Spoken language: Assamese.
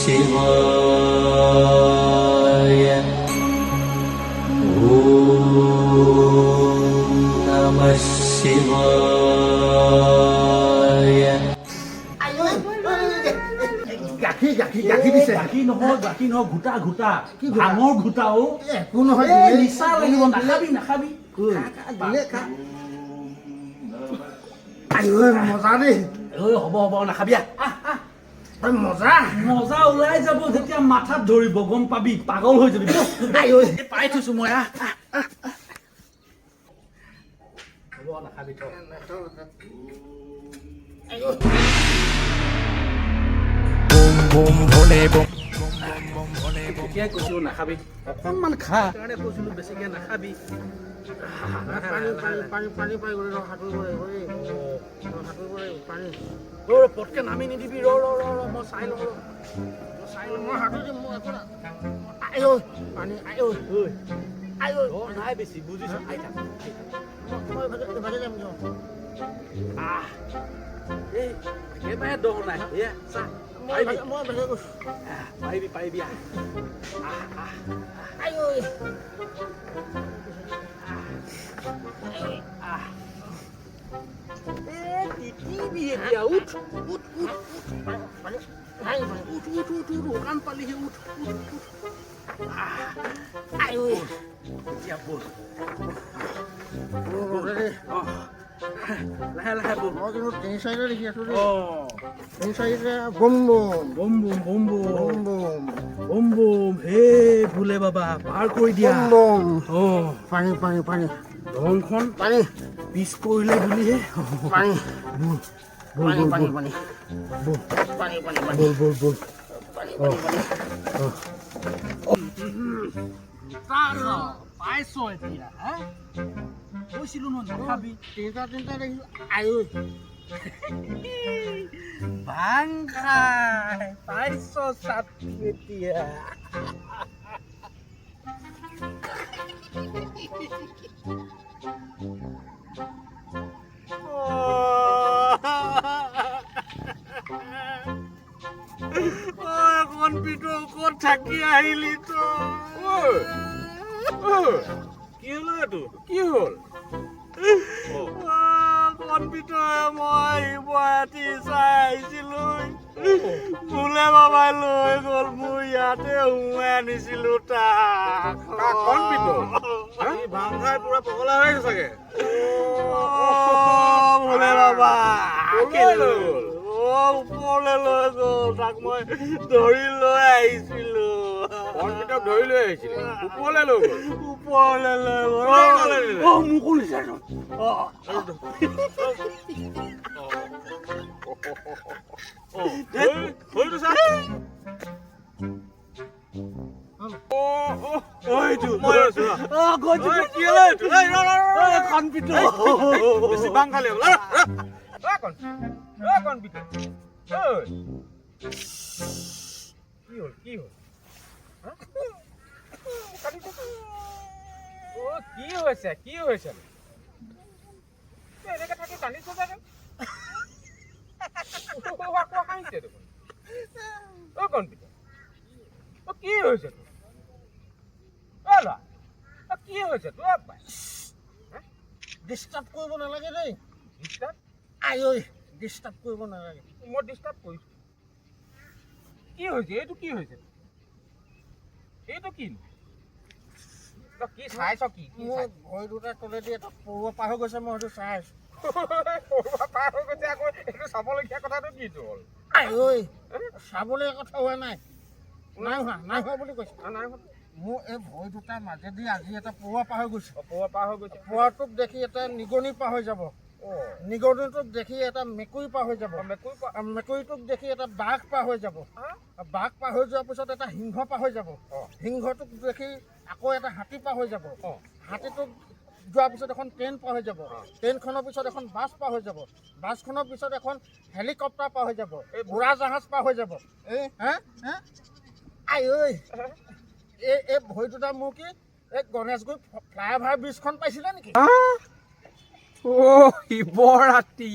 শিবায় ওম নমঃ শিবায় গাখীৰ গাখীৰ গাখীৰ দিছে গাখীৰ নহয় ঘোটা ঘোটা ভাঙৰ ঘোটা অ একো নহয় নিচা লাগিব নাখাবি নাখাবি দিলে খা আইঐ মজা দেই ঐ হ'ব নাখাবি মজা মজা ওলাই যাব যেতিয়া মাথাত ধৰিব গম পাবি পাগল হৈ যাবি আইঐ পাই থৈছো মই হ'ব নাখাবি তেতিয়াই কৈছিলো নাখাবি অকণমান খা কাৰণে কৈছিলো বেছিকে নাখাবি পানী পাই গ'লে পানী পটকে নামি নিদিবি ৰ মই চাই লওঁ মই সাঁতুৰি দিম মই একো আইঐ পানী আইঐ আইঐ নাই বেছি বুজিছ মই ভাগে যাম একেবাৰে দহ নাই এয়া চা মই ভাগে গৈছো পাৰিবি আইঐ তিতিবি এতিয়া উঠ কাম পালিহি উঠ আইঐ এতিয়া বল লাহে বল মই কিন্তু তিনি চাৰিটা দেখি আছো দেই তিনি চাৰিটা বম বম বম বম হে ভোলে বাবা পাৰ কৰি দিয়া বম পানী দলংখন পানী পিছ পৰিলে বুলিহে পানী বল পাইছ এতিয়া কৈছিলো ন নাখাবি তিনিটা দেখিছো আইঐ ভাং খাই পাইছ চাটনি এতিয়া ক'ত থাকি আহিলি তই কি হ'ল এইটো কি হ'ল মই গুৱাহাটী চাই আহিছিলো ভোলে বাবাই লৈ গ'ল মোৰ ইয়াতে সোমাই আনিছিলো তাক ভাং খাই পুৰা পগলা হৈ আছে চাগে ভোলে বাবা লৈ গ'ল ওপৰলৈ লৈ গ'ল তাক মই ধৰি লৈ আহিছিলো কণপিতক ধৰি লৈ আহিছিলে ওপৰলৈ লৈ গ'ল ওপৰলৈ লৈ গ'ল মুকলি চাই ভৰিটো চা বেছি ভাং খালি হ'ল কি হ'ল কি হৈছে এনেকে থাকি কান্দিছ চাগে কি হৈছে কি হৈছে ডিষ্টাৰ্ব কৰিব নালাগে দেই ডিষ্টাৰ্ব আইঐ ডিষ্টাৰ্ব কৰিব নালাগে মই ডিষ্টাৰ্ব কৰিছো কি হৈছে এইটো কি হৈছে এইটো কি কি চাইছ কি মোৰ ভৰি দুটা তলেদি এটা পৰুৱা পাৰ হৈ গৈছে মই সেইটো চাই আছো পাৰ হৈ গৈছে আকৌ এইটো চাবলগীয়া কথাটো কিটো হ'ল আইঐ চাবলৈ কথা হোৱা নাই হোৱা বুলি কৈছে নাই হোৱা মোৰ এই ভৰি দুটাৰ মাজেদি আজি এটা পৰুৱা পাৰ হৈ গৈছে পাৰ হৈ গৈছে পৰুৱাটোক দেখি এটা নিগনি পাৰ হৈ যাব নিগনিটোক দেখি এটা মেকুৰী পাৰ হৈ যাব মেকুৰীটোক দেখি এটা বাঘ পাৰ হৈ যাব বাঘ পাৰ হৈ যোৱাৰ পিছত এটা সিংহ পাৰ হৈ যাব সিংহটোক দেখি আকৌ এটা হাতী পাৰ হৈ যাব হাতীটোক যোৱাৰ পিছত এখন ট্ৰেইন পাৰ হৈ যাব ট্ৰেইনখনৰ পিছত এখন বাছ পাৰ হৈ যাব বাছখনৰ পিছত এখন হেলিকপ্টাৰ পাৰ হৈ যাব উৰাজাহাজ পাৰ হৈ যাব আইঐ এই ভৰি দুটা মোৰ কি এই গণেশগুৰি ফ্লাইঅভাৰ ব্ৰিজখন পাইছিলে নেকি শিৱৰাতি